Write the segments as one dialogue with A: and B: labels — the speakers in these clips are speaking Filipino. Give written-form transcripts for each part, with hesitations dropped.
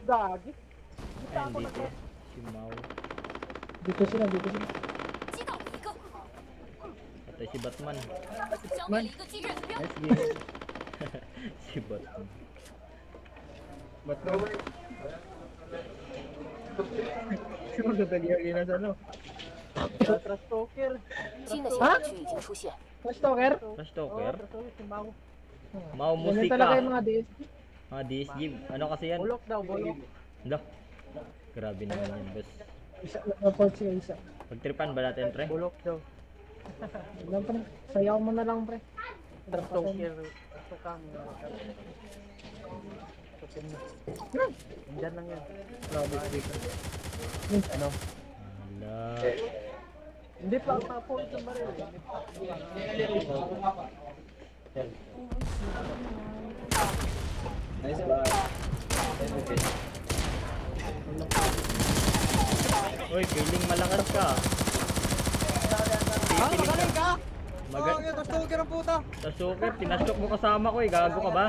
A: Gagi.
B: Ay, dito. Si Mau.
C: Dito sila.
D: 击倒了一个，
B: Patay si Batman.
D: 消灭了一个继任目标。
C: Nice game.
B: Si Batman.
C: Ba't ka? Sino dadagyan na sa ano?
A: Trash talker.
D: 新的
C: 啊
D: 显示区已经出现，
C: Trash talker?
B: Trash talker.
A: Trash talker si Mau.
B: Mau
C: Ganyan talaga yung
B: musika.
C: mga DSP.
B: Mga DSG. Ano kasi yan?
A: Bulok daw, bulok.
B: Hala. Grabe naman yan, boss.
C: Isa, na-report siya isa.
B: Pagtripan ba natin, pre?
A: Bulok daw.
C: Alam pre, sayaw mo na lang pre.
A: Trash talker. Tukang. Diyan lang yan.
C: Grabe dito. Ano?
B: Hala.
A: Hindi pa po sa baril.
C: Nice ba?
B: Uy, feeling malakas ka.
A: Magaling ka!
B: Maga...
A: Trash talker ang puta!
B: Sa suker, pinasok mo kasama ko eh. Gago ka ba?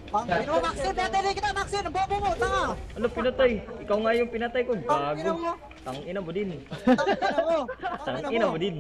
A: Pangino, Maxine! Natali kita, Maxine! Ang bobo mo! Tanga!
B: Ano pinatay? Ikaw nga yung pinatay ko.
A: Tangina mo!
B: Gago. Tangina mo din.
A: Tangina mo!
B: Tangina mo din.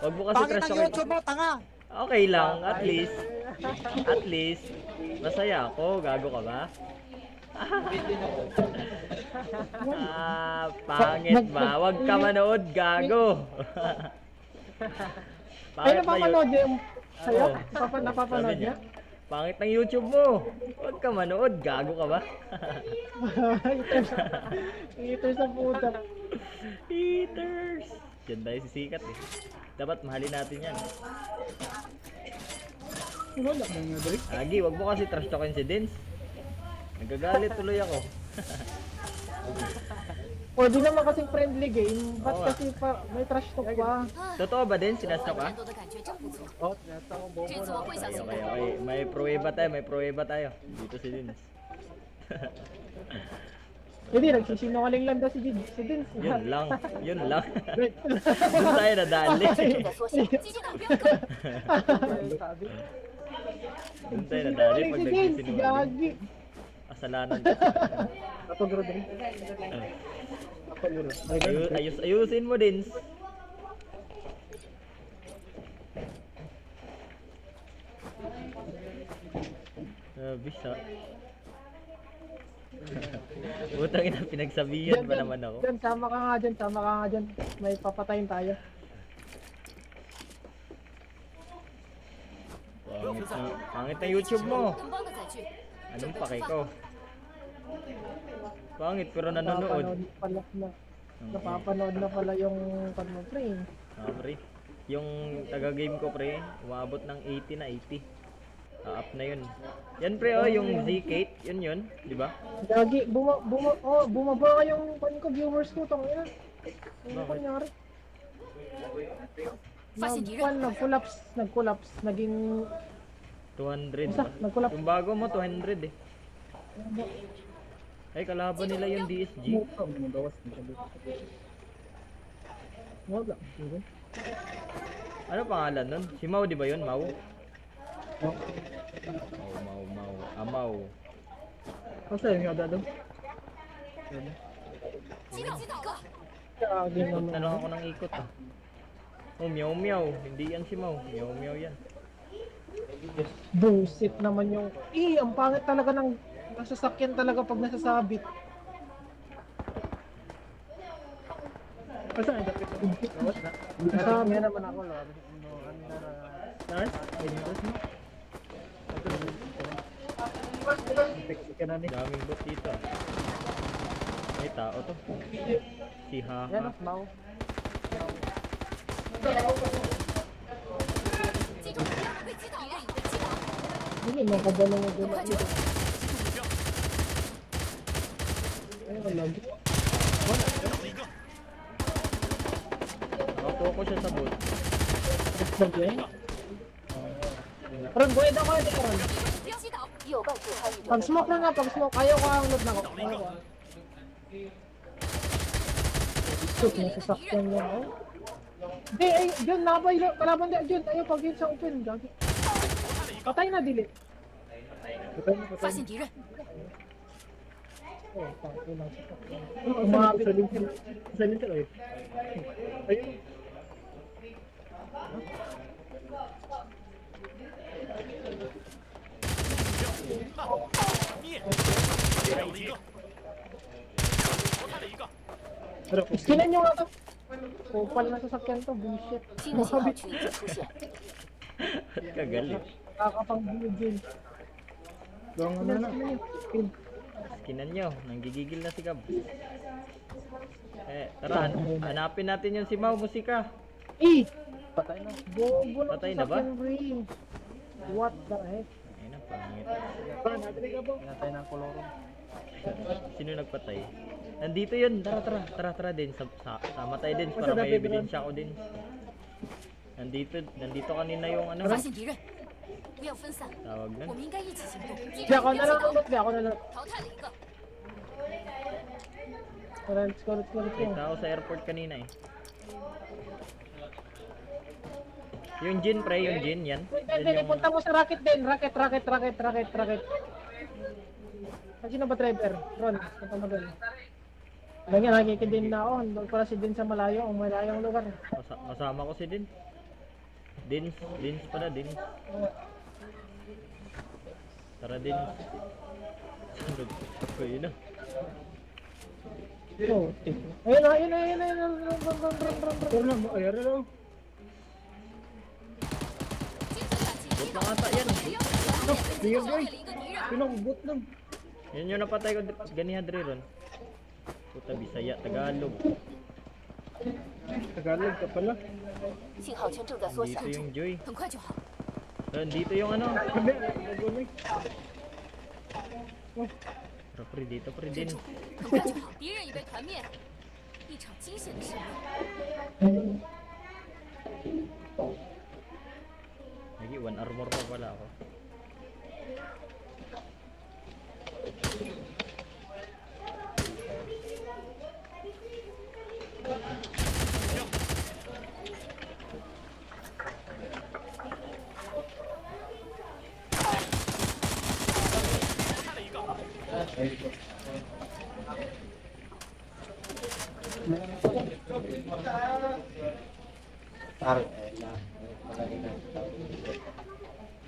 B: Huwag mo kasi
A: Pangit
B: trash
A: ang
B: talk.
A: YouTube mo! Tanga!
B: Okay lang, at least. At least. Masaya ako. Gago ka ba? Pangit ba? Huwag ka manood, gago.
C: Ay, napapanood niya yung sayaw?
B: Oo.
C: Napapanood
B: Sabi
C: niya?
B: Pangit ng YouTube mo. Huwag ka manood, gago ka ba?
C: Haters sa puta.
B: Haters! Diyan tayo sisikat eh. Dapat mahalin natin yan.
C: Wala na nga Drake.
B: Agi, wag mo kasi trash talkin si Dins. Nagagalit tuloy ako.
C: Pwede naman kasing friendly game. Ba't
B: Oo nga.
C: kasi pa, may trash talk pa?
B: Totoo ba din? Sinastok ka?
D: 战斗的感觉真不错，
A: Oh, nasa ko bobo
D: 这次
A: na.
D: 我会小
B: Okay,
D: 心
B: okay,
D: 的。
B: okay. May pruweba tayo. Dito si Dins.
C: Hindi, nagsisinungaling lang daw si Dins.
B: Yun lang. Doon tayo nadali.
D: 正在缩小，击击到标杆。
A: Sabi.
B: Doon tayo nadali
C: Sinungaling
B: pag
C: si Dins,
B: nagsisinungaling.
C: gagi.
B: Kasalanan.
C: Ako garo din. Ako garo.
B: Ayusin mo, Dins. Bisa. Butang ina, pinagsabihan pa naman ako.
C: Diyan, sama ka nga dyan. May papatayin tayo.
B: Pangit na YouTube mo.
D: 更棒的载具，
B: Anong pake ko? Pangit pero nanonood.
C: Napapanood na pala yung ano pre.
B: Pre. Yung taga-game ko pre, umabot ng 80 na 80. Up na yun. Yan pre oh, yung Z-Kate, yun, di ba?
C: Gagi, bumaba yung pan ko, viewers ko, tangina. Ano
B: Bakit?
C: nangyari?
D: 发现敌人，
C: Nag-collapse, naging
B: 200
C: Isa,
B: ba?
C: nagkulap.
B: Yung bago mo 200 eh. Ay kalaban nila yung DSG.
C: wala.
B: Ano pangalan nun? Si Mau di ba yun? Mau? Mau. Amaw.
C: Kasi yung nga doon.
D: 击倒一个，
C: Gagi
B: Ikot
C: naman.
B: na lang ako ng ikot ah. Oh, meow. Hindi yan si Mau. Meow yan.
C: Bullshit naman yung... ang pangit talaga ng nasasakyan talaga pag nasasabit. Asa ang dapat? Nasasabit.
A: May naman ako, Lord.
C: Nice. Ka na ni.
B: Daming bot dito ah. May tao to. Si
A: Yan,
B: Haha.
A: Mau.
D: 击中目标，被击倒了，被击倒。
C: Hindi mo ka ba nang
D: 有快
C: magulak
D: 救
C: dito? ！ Ay, wala.
B: Nakapokus siya sa bot.
C: Bagay. Ron, buhay na ko dito, Ron.
D: 标击倒，有半数参与的
C: Pag-smoke na nga, pag-smoke. Ayaw ko ang load na ko. Ayaw ko. Shit, nasasakyan niya ako. Hindi, ay, John, nabay. Kalaban din, John. Ayaw pag yun sa open. Gagi. Patay na, delete.
D: 发现敌人，
C: Oh, tayo lang sa sakyan. Umabit.
E: Salin ka kayo. Ayun.
C: Skinan nyo nga to. Kupal na sasakyan to, bullshit.
D: 新的信号区已经出现，
B: Kagalit.
C: Kakapang-bullshit.
E: Gawang ano na.
B: Skinan nyo, nanggigigil na si Cab. Tara, hanapin natin yung si Mau Musika.
C: Eh!
E: Patay na.
C: Bobo na
B: Patay na ba?
C: sasakyan rin. What the heck?
B: Ayun na, pangit.
E: Parang natin ka ba? Natay ng koloro.
B: Sino nagpatay? Nandito yun, tara din. Sama tayo din para may ebidensya ko din. Nandito kanina yung ano,
D: 发现敌人，不要分散，
B: tawag
D: 我
B: na.
D: 们应该一起行动。敌
C: Di
D: 人
C: ako
D: 标
C: na
D: 记
C: lang,
D: 到，
C: di ako na lang.
D: 淘汰了一个，
C: Tara, let's go, let's go, let's
B: May
C: go.
B: tao sa airport kanina eh. Yung Jin pre, yung Jin, yan.
C: Hindi, punta mo sa rocket din. Rocket. Sino ba driver? Ron, punta mo doon. Lagi, nakikita din na ako. Doon pala si Din sa malayo, ang malayong lugar.
B: Kasama ko si Din. Dins pala, Dins. Tara din. Sunod. Ayun na.
C: Oh, ayun na. Run.
E: Turn na mo. Ayun na lang.
D: 金色战机
B: Bot na ata yan.
D: 消灭了一个敌人，
E: Pinakbot lang.
B: Yan yung napatay ko ganihan dre ron. Puta Bisaya, Tagalog.
E: Tagalog ka pala.
D: 信号圈正在缩小
B: Dito，yung Joy.
D: 很快就好。
B: Dito yung ano.
E: Hindi, nagbago na eh.
B: Tara pre, dito pre din.
D: 很快就好，敌人已被团灭，一场惊险的胜利。
B: Lagi, 1 armor pa pala ako.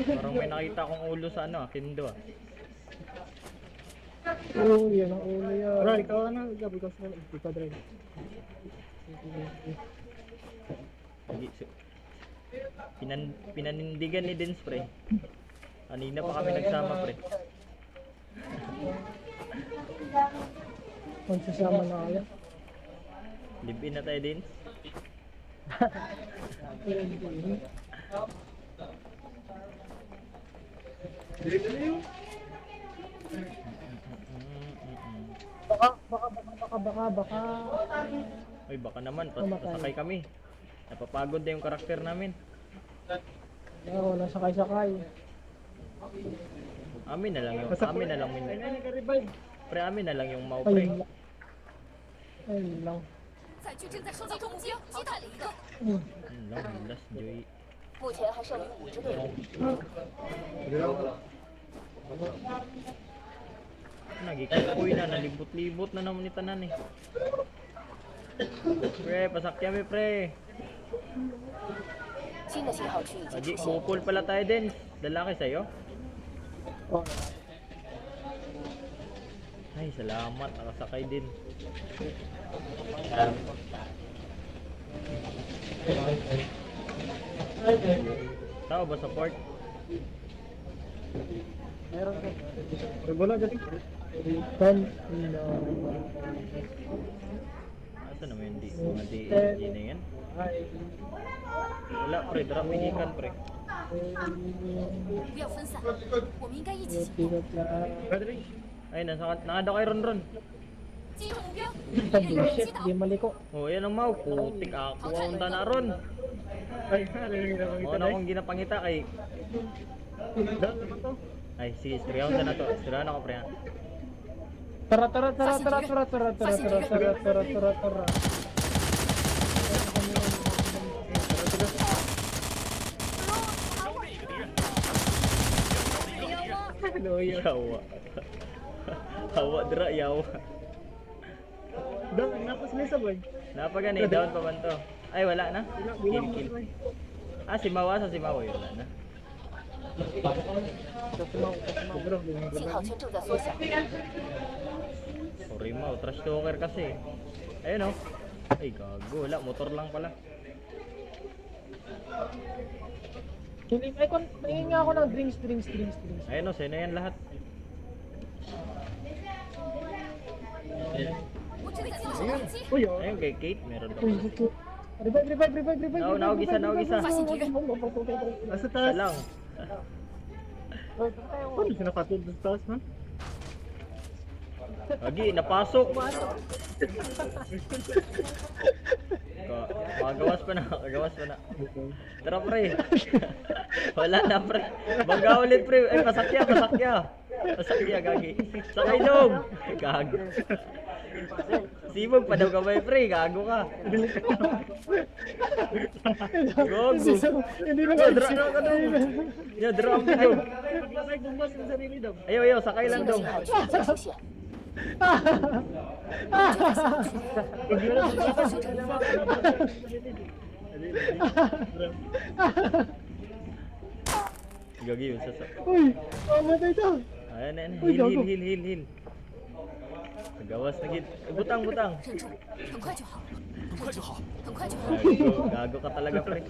B: Parang may nakita akong ulo sa ano, Kindo ah.
C: Oh, yan ang ulo yan.
E: Right, ikaw ano? Ikaw sa ikaw drive.
B: Lagi, pinanindigan ni Dins pre. Kanina pa kami nagsama pre.
C: Magsasama na kaya.
B: Live in na tayo Dins.
C: Baka.
B: Uy, baka naman, pasakay kami. Napapagod na yung karakter namin.
C: Oo, nasakay-sakay.
B: Amin na lang yung,
E: Ano ka revive?
B: pre, amin na lang yung mau pre.
C: Ayun lang. Ayun lang.
D: 载具正在收集目标，击败了一个，
B: Yun lang, last Joy.
D: 目前还剩余5支队伍。
B: Nagikupoy na, nalibot-libot na naman ni tanan eh. Pre, pasakya mi pre.
D: 新的信号区已经
B: Lagi,
D: 出现，
B: bukol pala tayo din. Lalaki sa'yo.
C: Oh,
B: Ay, salamat. Nakasakay din. Tao ba support?
C: meron ka.
E: Bola dyan.
C: Then,
B: Asa naman yung mga DNG na yan? Wala pre, drop ikan pre.
D: 不要分散，我们应该一起行动。
E: Rodrick.
B: Ay, nakada kay Ron.
D: 击中目标，
C: Sa
D: 敌人已被
C: bullshit,
D: 击倒
C: di。maliko.
B: Oh, yan ang mau. Putik ako ang na Ron.
E: Ay, narinig na bang ito
B: Ano akong ginapangita kay...
E: Doon naman to.
B: Ay, sige, istoryahan na to. Istoryahan ako pre ha.
C: Tara.
B: Yawa. Yawa, dra, yawa.
E: Dong, napos may sabay.
B: Napagani, down pa man to. Ay, wala na. Kill, kill. Ah, si Mawa sa si Mawa, wala na.
E: Sobrang
D: 信号圈正在缩小，
B: Sorry Mau, trash talker kasi. Ayun oh. Ay, gago. Wala, motor lang pala.
C: Hiling, ay, tingin nga ako ng drinks.
B: Ayun oh, sino yan lahat?
D: 我这里进了手电机，
E: Uy, oh.
B: Ayun, kay Kate, meron daw.
C: Uy, revive.
B: Naog isa.
D: 发现敌人，
E: Nasa
B: Isa
E: taas.
B: lang.
E: Paano siya nakatod sa taas, man?
B: Lagi, napasok. Magawas pa na. Tara pre. Wala na pre. Bangga ulit pre. Ay, pasakya. Pasakya, gagi. Sakay dong. Gago. Sibog pa daw kamay pre. Gago ka. Gago.
C: Hindi na
B: Oh, dra ka dong. Yo, dra ang dong.
E: Ay, bumas ng sarili daw.
B: Ayo, sakay lang
D: 新的
B: dong.
D: 信号圈已经出现， Gagi yun sa
C: Uy, mamatay to.
B: Ayan.
C: Uy, gago.
B: Heal. Gawas na gid. Butang.
D: 忍住，很快就好，很快就好。
B: Gago ka talaga pre.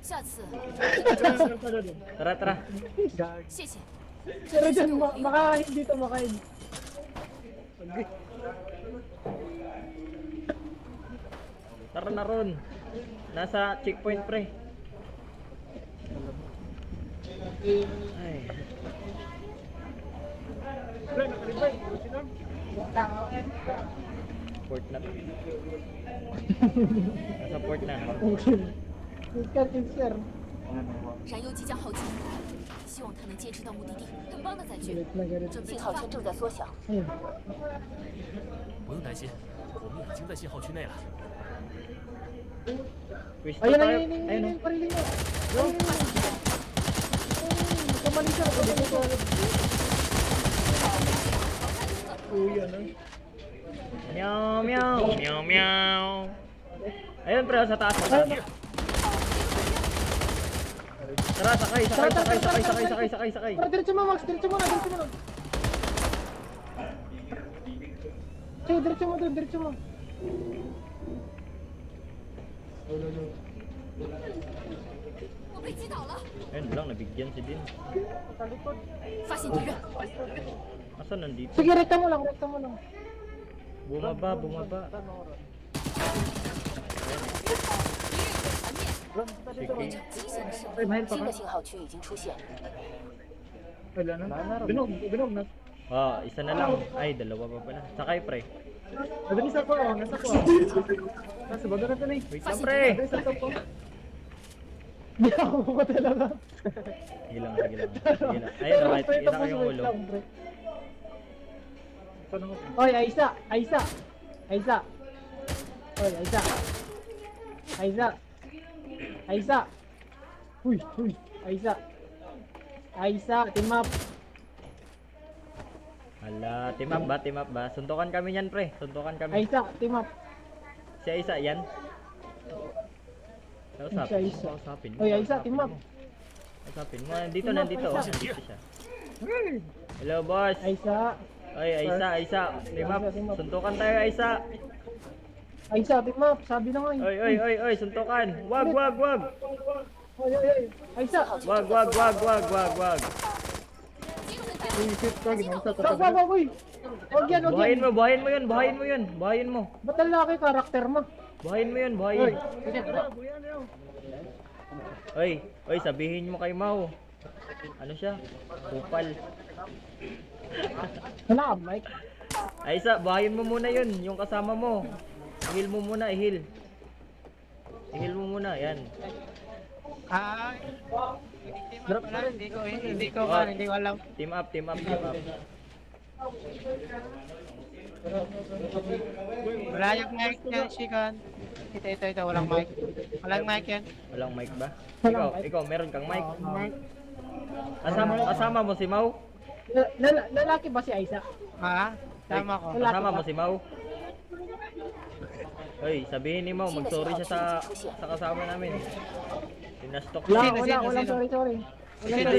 D: 下次，
B: Tara.
D: 谢谢。
C: Pero dyan, makain dito, makain.
B: Tara na ron. Nasa checkpoint pre. Ay.
E: Pre, nakalibay. Sino?
B: Port na. Nasa port na.
C: Sir.
D: 燃油即将耗尽，希望他能坚持到目的地。很棒的载具，
C: Galit na galit.
D: 准备信号圈正在缩小，
C: Ayun.
F: 不用担心，我们已经在信号区内了。
B: Pwesto
C: Ayun,
B: tayo.
C: ayun,
B: Ayun oh.
C: pariling mo. Kamali siya, kamali ko.
E: Uy, ano?
B: Meow. Ayun pre, sa taas. Tara, sakay.
C: Tara, diretso mo, Max. Diretso mo na. Sige, diretso mo.
D: 我被击倒了，
B: Ayun lang, nabigyan si Din.
D: 发现敌人，
B: Asan nandito?
C: Sige, rekta mo lang.
B: Bumaba.
D: 敌人有在前面，一场惊险的胜利。新的信号区已经出现，
E: Wala na. Binog na.
B: Ah, isa na lang. Ay, dalawa pa pala. Sakay pre.
E: Nasa ko. Nasa baga na to na eh.
B: Wait lang pre.
E: Nasa top ko.
C: Hindi ako mamatay lang.
B: Sige lang. Ayun oh, right. Kita ko yung ulo.
E: Saan ako?
C: Oy, Aisa. Oy, Aisa. Uy, Aisa, team up.
B: Hala, team up ba? Suntukan kami niyan pre.
C: Aisa, team up.
B: Si Aisa, yan. Kausapin.
C: Isa.
B: Kausapin mo.
C: Oy, Aisa, team up.
B: Kausapin mo. Nandito.
C: Team up,
B: Nandito
C: Aisa.
B: siya. Hello boss.
C: Aisa.
B: Oy, Aisa. Team up.
C: Team up.
B: Suntukan tayo, Aisa.
C: Aisa, team up. Sabi na nga eh.
B: Oy, suntukan. Wag.
C: Oy. Aisa.
D: 信号圈
B: Wag.
D: 正在缩小。 击中了敌
E: Uy,
D: 人，
E: shit ka. Ginawa sa
C: Wag, wag, uy. Wag yan.
B: Buhayin mo yun.
C: Ba't ang laki karakter mo?
B: Buhayin mo yun. Oy, sabihin mo kay Mau. Ano siya? Kupal.
C: Wala ka, Mike.
B: Aisa, buhayin mo muna yun. Yung kasama mo. I-heal mo muna, i-heal. I-heal mo muna, yan.
A: Drop na rin, hindi ko alam.
B: Team up.
A: Wala yung mic yan, Shikan. Ito, walang mic. Walang mic yan.
B: Walang mic ba?
C: Walang mic.
B: Ikaw, meron kang mic.
A: Mic.
B: Kasama mo si Mau?
C: Lalaki ba si Aiza?
A: Ha? Tama ko.
C: Wala.
B: Kasama mo si Mau? Hoy, sabihin ni Mau, mag-sorry siya sa kasama namin. Tinastok
C: Wala,
B: niya.
A: Sino?
C: walang sorry.
A: Sino?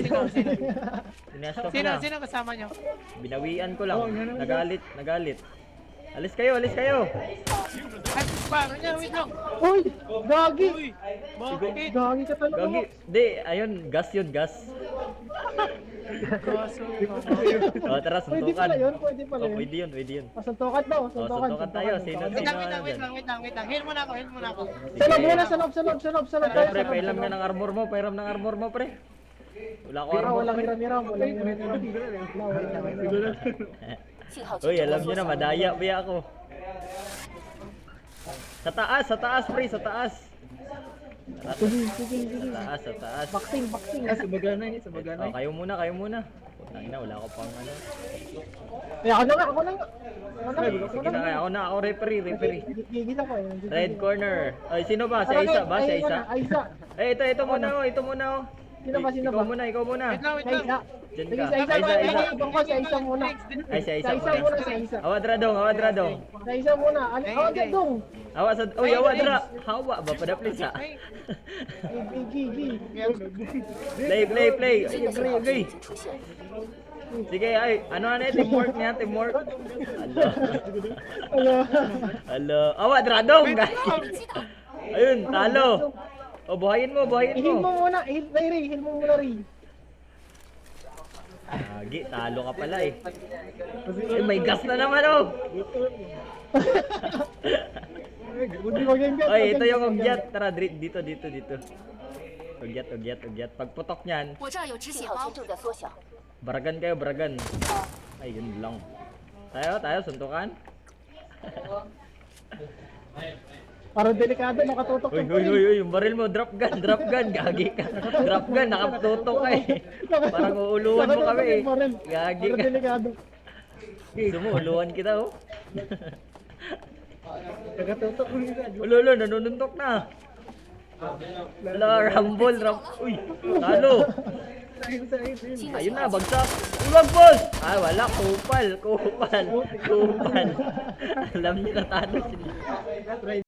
B: Tinastok
A: Sino?
B: niya.
A: Sino kasama nyo?
B: Binawian ko lang. Nagalit. Alis kayo.
A: Ay, paano niya? Wait lang.
C: Uy! Gagi!
A: Bakit?
C: Gagi ka talaga.
B: Gagi. Di, ayun, gas yun, gas.
A: Kaso,
B: O, tara,
C: Pwede
B: suntukan.
C: pala yun, pwede pala
B: O,
C: yun.
B: pwede yun.
C: Suntukan daw,
B: O,
C: suntukan.
B: suntukan tayo. Sino?
A: Wait lang. Heal muna ako.
C: Sa loob tayo.
B: Pre, pailam ka ng armor mo, pre. Wala ko armor,
C: Walang
B: pre.
C: hiram.
B: Uy, alam nyo na, madaya ba ako? Sa taas, pre, sa taas.
C: Sige.
B: Sa taas.
C: Boxing.
E: Sabaganay.
B: O, kayo muna. Putang ina, wala ko pang ano.
C: Eh, ako na nga.
B: Sige na, ako referee.
C: Gigil ako eh.
B: Red corner. Ay, sino ba? Si Aiza ba? Si Aiza?
C: Aiza.
B: Eh, ito muna.
C: Sino ba?
B: Ikaw muna.
A: Wait lang.
C: Aiza.
B: Diyan
C: Sige,
B: ka.
C: si Aiza.
B: Aiza.
C: Ibang ko si Aiza muna.
B: Ay, si Aiza
C: Si Aiza.
B: Awadradong.
C: Si Aiza muna. Agad dong.
B: Awadra. Hawa ba? Padaplis ha?
C: Gigi.
B: Play. Agree. Sige, ay. Ano teamwork niya? Hello. Awadradong. Ayun, talo. O, buhayin mo.
C: Ihil mo muna. Ihil mo muna, Ray.
B: Agi, talo ka pala eh. May gas na naman oh. Oy, ito yung ugyat. Tara, dito. Ugyat. Pagputok niyan,
D: 我这儿有止血包，
B: baragan kayo. Ay, yun lang. Tayo, suntukan.
C: Parang delikado, nakatutok yung
B: Uy, yung baril mo, drop gun, gagi ka. Drop gun, nakatutok ka eh. Parang uuluan mo kami eh. Gagi
C: Parang
B: ka.
C: delikado.
B: Sumuuluan kita oh.
E: Nagatutok mo yun.
B: Ulo, nanununtok na. Wala, rumble. Uy, talo. Ayun na, bagsak. Ulag, boss! Ah, wala, kupal. Alam niyo na talo sila.